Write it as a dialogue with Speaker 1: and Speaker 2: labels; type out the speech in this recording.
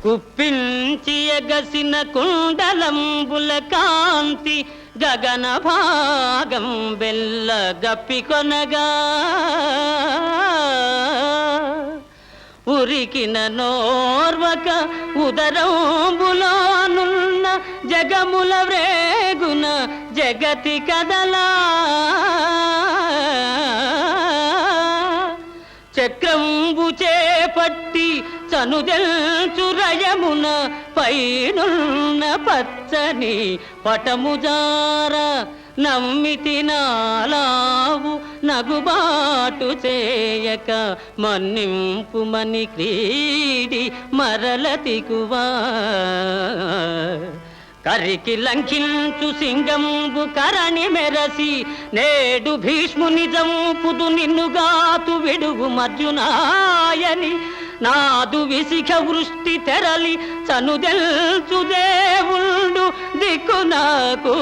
Speaker 1: కుప్పించి ఎగసిన కుండలంబుల కాంతి గగన భాగం బెల్ల గప్పికొనగా ఉరికిన నోర్వక ఉదరంబులోనున్న జగముల వ్రేగున జగతి కదలా చక్రంబు చేపట్టి చనుదెల్చురయమున పైనున్న పచ్చని పటముజార నమ్మితి నాలావు నగుబాటు చేయక మన్నింపుమని క్రీడి మరలతికువా కరికి లంఘించు సింగంబు కరణి మెరసి నేడు భీష్ముని జంపుదు నిన్నుగాతు విడుగు మర్జునాయని నాదు విసిఖ వృష్టి తెరలి చనుదెల్చు దేవుండు దిక్కు నాకు